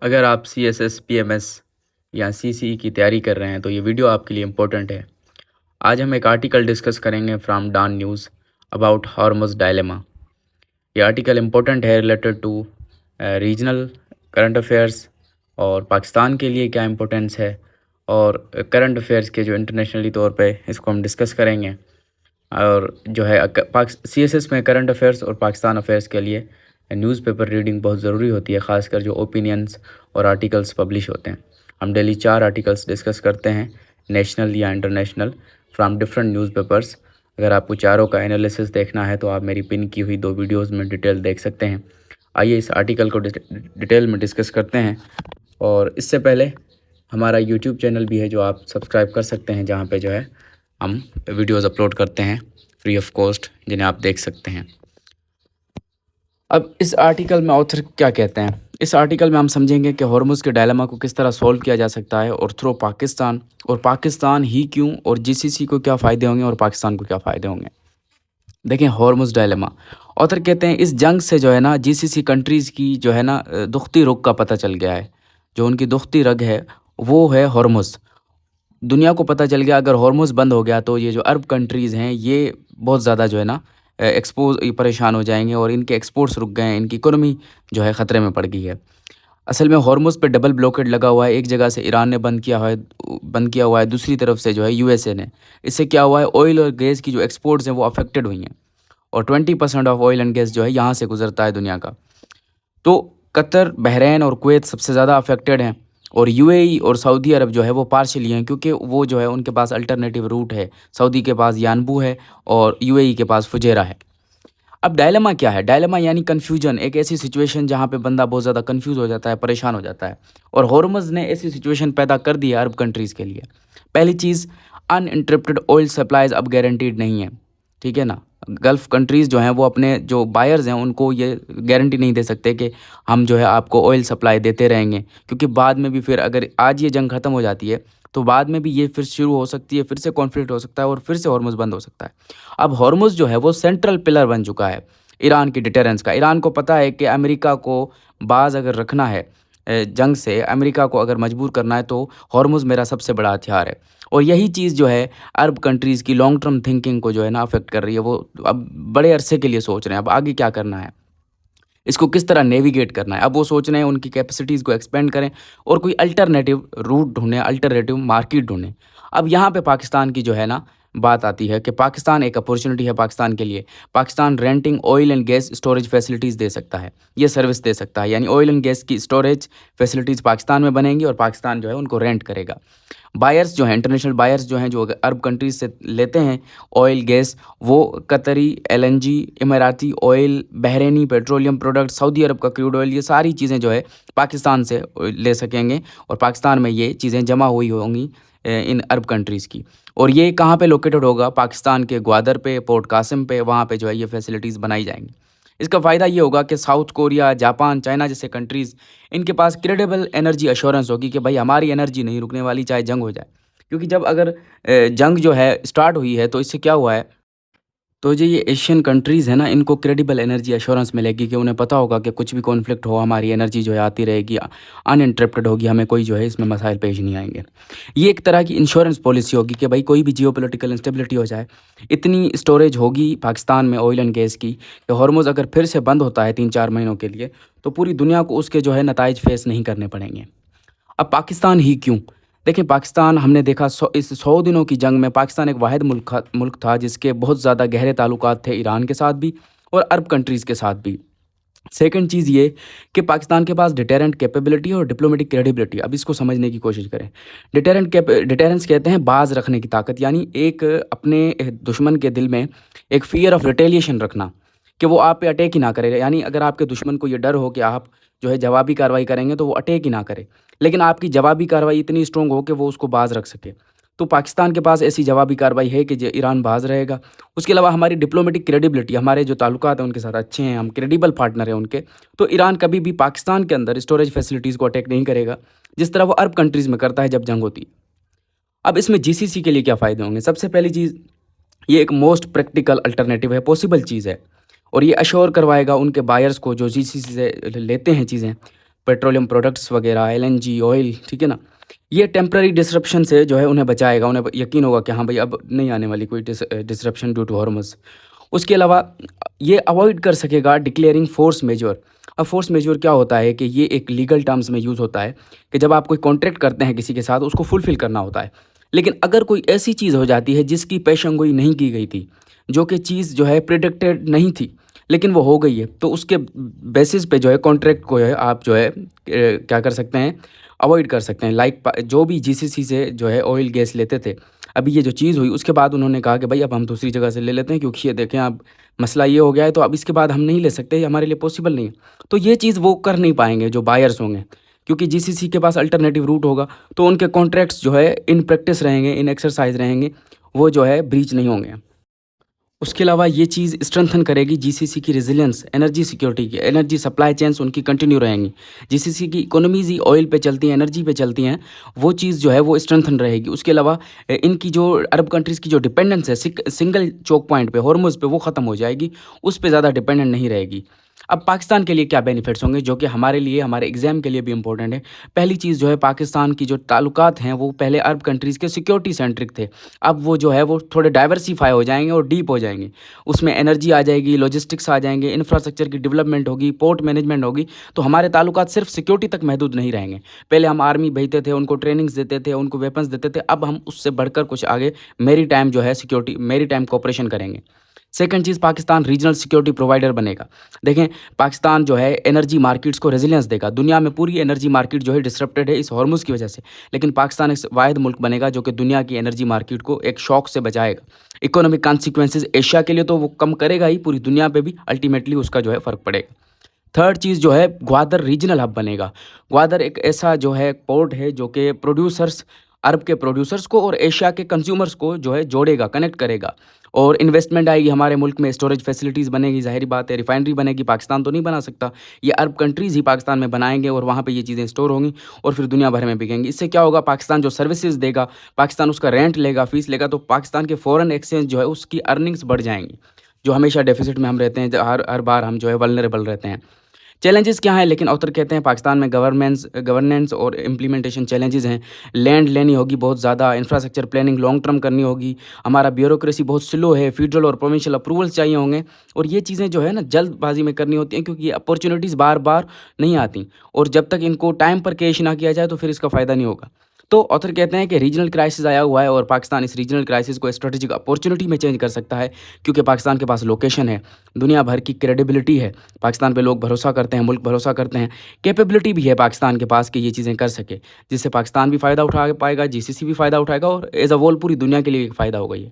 अगर आप CSS, PMS या CCE की तैयारी कर रहे हैं तो ये वीडियो आपके लिए इम्पोर्टेंट है। आज हम एक आर्टिकल डिस्कस करेंगे from Dawn news about Hormuz dilemma. ये आर्टिकल इम्पोर्टेंट है related to regional current affairs और पाकिस्तान के लिए क्या इम्पोर्टेंस है और करंट अफेयर्स के जो इंटरनेशनली तौर पे इसको हम डिस्कस करेंगे। और जो है CSS में करंट अफेयर्स और पाकिस्तान अफेयर्स के लिए न्यूज़पेपर रीडिंग बहुत ज़रूरी होती है, ख़ासकर जो ओपिनियंस और आर्टिकल्स पब्लिश होते हैं। हम डेली 4 आर्टिकल्स डिस्कस करते हैं, नेशनल या इंटरनेशनल, फ्रॉम डिफरेंट न्यूज़पेपर्स। अगर आपको चारों का एनालिसिस देखना है तो आप मेरी पिन की हुई 2 वीडियोज़ में डिटेल देख सकते हैं। आइए इस आर्टिकल को डिटेल में डिस्कस करते हैं। और इससे पहले हमारा यूट्यूब चैनल भी है जो आप सब्सक्राइब कर सकते हैं, जहाँ पे जो है हम वीडियोज़ अपलोड करते हैं फ्री ऑफ कॉस्ट, जिन्हें आप देख सकते हैं। अब इस आर्टिकल में ऑथर क्या कहते हैं, इस आर्टिकल में हम समझेंगे कि हॉर्मुज़ के डायलेमा को किस तरह सॉल्व किया जा सकता है और थ्रू पाकिस्तान, और पाकिस्तान ही क्यों, और GCC को क्या फ़ायदे होंगे और पाकिस्तान को क्या फ़ायदे होंगे। देखें हॉर्मुज़ डायलेमा, ऑथर कहते हैं इस जंग से जो है ना GCC कंट्रीज़ की जो है ना दुखती रुख का पता चल गया है। जो उनकी दुखती रग है वो है हॉर्मुज़। दुनिया को पता चल गया अगर हॉर्मुज़ बंद हो गया तो ये जो अरब कंट्रीज़ हैं ये बहुत ज़्यादा जो है ना परेशान हो जाएंगे और इनके एक्सपोर्ट्स रुक गए हैं, इनकी इकोनॉमी जो है ख़तरे में पड़ गई है। असल में हॉर्मुज़ पे डबल ब्लॉकेड लगा हुआ है, एक जगह से ईरान ने बंद किया हुआ है, दूसरी तरफ से जो है USA ने। इससे क्या हुआ है, ऑयल और गैस की जो एक्सपोर्ट्स हैं वो अफेक्टेड हुई हैं और 20% ऑफ ऑयल एंड गैस जो है यहाँ से गुजरता है दुनिया का। तो कतर, बहरीन और कुवैत सबसे ज़्यादा अफेक्टेड हैं और UAE और सऊदी अरब जो है वो पार्शियली हैं, क्योंकि वो जो है उनके पास अल्टरनेटिव रूट है। सऊदी के पास यानबू है और UAE के पास फुजैरा है। अब डायलेमा क्या है, डायलेमा यानी कन्फ्यूजन, एक ऐसी सिचुएशन जहाँ पे बंदा बहुत ज़्यादा कन्फ्यूज़ हो जाता है, परेशान हो जाता है। और हॉर्मुज़ ने ऐसी सिचुएशन पैदा कर दी है अरब कंट्रीज़ के लिए। पहली चीज़, अनइंटरप्टेड ऑयल सप्लाईज अब गारंटीड नहीं है, ठीक है ना। गल्फ़ कंट्रीज़ जो हैं वो अपने जो बायर्स हैं उनको ये गारंटी नहीं दे सकते कि हम जो है आपको ऑयल सप्लाई देते रहेंगे, क्योंकि बाद में भी फिर अगर आज ये जंग ख़त्म हो जाती है तो बाद में भी ये फिर शुरू हो सकती है, फिर से कॉन्फ्लिक्ट हो सकता है और फिर से हॉर्मुज़ बंद हो सकता है। अब हॉर्मुज़ जो है वो सेंट्रल पिलर बन चुका है ईरान की डिटरेंस का। ईरान को पता है कि अमेरिका को बाज अगर रखना है जंग से, अमेरिका को अगर मजबूर करना है तो हॉर्मुज़ मेरा सबसे बड़ा हथियार है। और यही चीज़ जो है अरब कंट्रीज़ की लॉन्ग टर्म थिंकिंग को जो है ना अफेक्ट कर रही है। वो अब बड़े अरसे के लिए सोच रहे हैं अब आगे क्या करना है, इसको किस तरह नेविगेट करना है। अब वो सोच रहे हैं उनकी कैपेसिटीज़ को एक्सपेंड करें और कोई अल्टरनेटिव रूट ढूंढें, अल्टरनेटिव मार्केट ढूंढें। अब यहाँ पे पाकिस्तान की जो है ना बात आती है कि पाकिस्तान एक अपॉर्चुनिटी है पाकिस्तान के लिए। Pakistan renting oil and gas storage facilities दे सकता है, ये सर्विस दे सकता है, यानी ऑयल एंड गैस की स्टोरेज फैसिलिटीज़ पाकिस्तान में बनेंगी और पाकिस्तान जो है उनको रेंट करेगा। बायर्स जो हैं, इंटरनेशनल बायर्स जो हैं, जो अरब कंट्रीज़ से लेते हैं ऑयल गैस, वो कतरी LNG, इमाराती ऑयल, बहरीनी पेट्रोलियम प्रोडक्ट, सऊदी अरब का क्रूड ऑयल, ये सारी चीज़ें जो है पाकिस्तान से ले सकेंगे और पाकिस्तान में ये चीज़ें जमा हुई होंगी इन अरब कंट्रीज़ की। और ये कहाँ पे लोकेटेड होगा, पाकिस्तान के ग्वादर पे, पोर्ट कासिम पे, वहाँ पे जो है ये फैसिलिटीज़ बनाई जाएंगी। इसका फ़ायदा ये होगा कि साउथ कोरिया, जापान, चाइना जैसे कंट्रीज़, इनके पास क्रेडिबल एनर्जी एश्योरेंस होगी कि भाई हमारी एनर्जी नहीं रुकने वाली चाहे जंग हो जाए। क्योंकि जब अगर जंग जो है स्टार्ट हुई है तो इससे क्या हुआ है, तो जो ये एशियन कंट्रीज़ हैं ना, इनको क्रेडिबल एनर्जी एश्योरेंस मिलेगी कि उन्हें पता होगा कि कुछ भी कॉन्फ्लिक्ट हो हमारी एनर्जी जो है आती रहेगी, अनइंटरप्टेड होगी, हमें कोई जो है इसमें मसाइल पेश नहीं आएंगे। ये एक तरह की इंश्योरेंस पॉलिसी होगी कि भाई कोई भी जियोपॉलिटिकल इंस्टेबिलिटी हो जाए, इतनी स्टोरेज होगी पाकिस्तान में ऑयल एंड गैस की कि हॉर्मुज़ अगर फिर से बंद होता है 3-4 महीनों के लिए तो पूरी दुनिया को उसके जो है नताइज फेस नहीं करने पड़ेंगे। अब पाकिस्तान ही क्यों? देखिए पाकिस्तान, हमने देखा इस 100 दिनों की जंग में पाकिस्तान एक वाहिद मुल्क था जिसके बहुत ज़्यादा गहरे ताल्लुकात थे ईरान के साथ भी और अरब कंट्रीज़ के साथ भी। सेकंड चीज़ ये कि पाकिस्तान के पास डिटेरेंट कैपेबिलिटी और डिप्लोमेटिक क्रेडिबिलिटी। अब इसको समझने की कोशिश करें। डिटेरेंस कहते हैं बाज रखने की ताकत, यानी एक अपने दुश्मन के दिल में एक फ़ियर ऑफ रिटेलिएशन रखना कि वो आप पे अटैक ही ना करे। यानी अगर आपके दुश्मन को ये डर हो कि आप जो है जवाबी कार्रवाई करेंगे तो वो अटैक ही ना करे, लेकिन आपकी जवाबी कार्रवाई इतनी स्ट्रॉन्ग हो कि वो उसको बाज रख सके। तो पाकिस्तान के पास ऐसी जवाबी कार्रवाई है कि ईरान बाज रहेगा। उसके अलावा हमारी डिप्लोमेटिक क्रेडिबिलिटी, हमारे जो ताल्लुकात हैं उनके साथ अच्छे हैं, हम क्रेडिबल पार्टनर हैं उनके, तो ईरान कभी भी पाकिस्तान के अंदर स्टोरेज फैसिलिटीज़ को अटैक नहीं करेगा जिस तरह वो अरब कंट्रीज़ में करता है जब जंग होती है। अब इसमें GCC के लिए क्या फ़ायदे होंगे? सबसे पहली चीज़, ये एक मोस्ट प्रैक्टिकल अल्टरनेटिव है, पॉसिबल चीज़ है और ये अश्योर करवाएगा उनके बायर्स को जो GCC से लेते हैं चीज़ें पेट्रोलियम प्रोडक्ट्स वगैरह, एलएनजी, ऑयल, ठीक है ना? ये टेम्पररी डिसरप्शन से जो है उन्हें बचाएगा, उन्हें यकीन होगा कि हाँ भाई अब नहीं आने वाली कोई डिसरप्शन ड्यू टू हॉर्मस। उसके अलावा ये अवॉइड कर सकेगा डिक्लेयरिंग फोर्स मेजर। अब फोर्स मेजर क्या होता है कि ये एक लीगल टर्म्स में यूज़ होता है कि जब आप कोई कॉन्ट्रैक्ट करते हैं किसी के साथ, उसको फुलफ़िल करना होता है। लेकिन अगर कोई ऐसी चीज़ हो जाती है जिसकी पेशेंगोई नहीं की गई थी, जो कि चीज़ जो है प्रिडिक्टेड नहीं थी, लेकिन वो हो गई है, तो उसके बेसिस पे जो है कॉन्ट्रैक्ट को है आप जो है क्या कर सकते हैं, अवॉइड कर सकते हैं। लाइक जो भी जीसीसी से जो है ऑयल गैस लेते थे, अभी ये जो चीज़ हुई उसके बाद उन्होंने कहा कि भाई अब हम दूसरी जगह से ले लेते हैं, क्योंकि ये देखें अब मसला ये हो गया है, तो अब इसके बाद हम नहीं ले सकते, ये हमारे लिए पॉसिबल नहीं है। तो ये चीज़ वो कर नहीं पाएंगे जो बायर्स होंगे, क्योंकि जीसीसी के पास अल्टरनेटिव रूट होगा, तो उनके कॉन्ट्रैक्ट्स जो है इन प्रैक्टिस रहेंगे, इन एक्सरसाइज रहेंगे, वो जो है ब्रीच नहीं होंगे। उसके अलावा ये चीज़ स्ट्रेंथन करेगी जीसीसी की रेजिलियंस, एनर्जी सिक्योरिटी की, एनर्जी सप्लाई चेन्स उनकी कंटिन्यू रहेंगी। जीसीसी की इकोनॉमीज़ ही ऑयल पे चलती हैं, एनर्जी पे चलती हैं, वो चीज़ जो है वो स्ट्रेंथन रहेगी। उसके अलावा इनकी जो अरब कंट्रीज़ की जो डिपेंडेंस है सिंगल चोक पॉइंट पे, हॉर्मुज़ पे, वो ख़त्म हो जाएगी, उस पे ज़्यादा डिपेंडेंट नहीं रहेगी। अब पाकिस्तान के लिए क्या बेनिफिट्स होंगे, जो कि हमारे लिए, हमारे एग्ज़ाम के लिए भी इम्पोर्टेंट है। पहली चीज़ जो है, पाकिस्तान की जो ताल्लुकात हैं वो पहले अरब कंट्रीज़ के सिक्योरिटी सेंट्रिक थे, अब वो जो है वो थोड़े डाइवर्सिफ़ाई हो जाएँगे और डीप हो जाएँगे। उसमें एनर्जी आ जाएगी, लॉजिस्टिक्स आ जाएँगे, इंफ्रास्ट्रक्चर की डेवलपमेंट होगी, पोर्ट मैनेजमेंट होगी, तो हमारे ताल्लुकात सिर्फ सिक्योरिटी तक महदूद नहीं रहेंगे। पहले हम आर्मी भेजते थे, उनको ट्रेनिंग्स देते थे, उनको वेपन्स देते थे, अब हम उससे बढ़कर कुछ आगे मैरीटाइम जो है सिक्योरिटी, मैरीटाइम कोऑपरेशन करेंगे। सेकंड चीज़, पाकिस्तान रीजनल सिक्योरिटी प्रोवाइडर बनेगा। देखें, पाकिस्तान जो है एनर्जी मार्केट्स को रेजिलियंस देगा। दुनिया में पूरी एनर्जी मार्केट जो है डिसरप्टेड है इस हॉर्मुज़ की वजह से, लेकिन पाकिस्तान एक वाहिद मुल्क बनेगा जो कि दुनिया की एनर्जी मार्केट को एक शॉक से बचाएगा। इकोनॉमिक कॉन्सिक्वेंसेस एशिया के लिए तो वो कम करेगा ही, पूरी दुनिया पे भी अल्टीमेटली उसका जो है फ़र्क पड़ेगा। थर्ड चीज़ जो है, ग्वादर रीजनल हब बनेगा। ग्वादर एक ऐसा जो है पोर्ट है जो कि प्रोड्यूसर्स, अरब के प्रोड्यूसर्स को और एशिया के कंज्यूमर्स को जो है जोड़ेगा, कनेक्ट करेगा, और इन्वेस्टमेंट आएगी हमारे मुल्क में, स्टोरेज फैसिलिटीज़ बनेगी, ज़ाहिर बात है, रिफाइनरी बनेगी, पाकिस्तान तो नहीं बना सकता, ये अरब कंट्रीज़ ही पाकिस्तान में बनाएंगे और वहाँ पे ये चीज़ें स्टोर होंगी और फिर दुनिया भर में बिकेंगी। इससे क्या होगा, पाकिस्तान जो सर्विसेज देगा, पाकिस्तान उसका रेंट लेगा, फीस लेगा, तो पाकिस्तान के फॉरेन एक्सचेंज जो है उसकी अर्निंग्स बढ़ जाएंगी, जो हमेशा डेफिसिट में हम रहते हैं, हर हर बार हम जो है वल्नरेबल रहते हैं। चैलेंजेस क्या हैं, लेकिन ऑथर कहते हैं पाकिस्तान में गवर्नेंस और इम्प्लीमेंटेशन चैलेंजेस हैं। लैंड लेनी होगी बहुत ज़्यादा, इंफ्रास्ट्रक्चर प्लानिंग लॉन्ग टर्म करनी होगी, हमारा ब्यूरोक्रेसी बहुत स्लो है, फेडरल और प्रोविंशियल अप्रूवल्स चाहिए होंगे, और ये चीज़ें जो है ना जल्दबाजी में करनी होती हैं, क्योंकि ये अपॉर्चुनिटीज़ बार बार नहीं आती, और जब तक इनको टाइम पर कैश ना किया जाए तो फिर इसका फ़ायदा नहीं होगा। तो ऑथर कहते हैं कि रीजनल क्राइसिस आया हुआ है और पाकिस्तान इस रीजनल क्राइसिस को स्ट्रेटेजिक अपॉर्चुनिटी में चेंज कर सकता है, क्योंकि पाकिस्तान के पास लोकेशन है, दुनिया भर की क्रेडिबिलिटी है, पाकिस्तान पे लोग भरोसा करते हैं, मुल्क भरोसा करते हैं, कैपेबिलिटी भी है पाकिस्तान के पास कि ये चीज़ें कर सके, जिससे पाकिस्तान भी फ़ायदा उठा पाएगा, जीसीसी भी फ़ायदा उठाएगा, और एज अ होल पूरी दुनिया के लिए एक फ़ायदा होगा ये।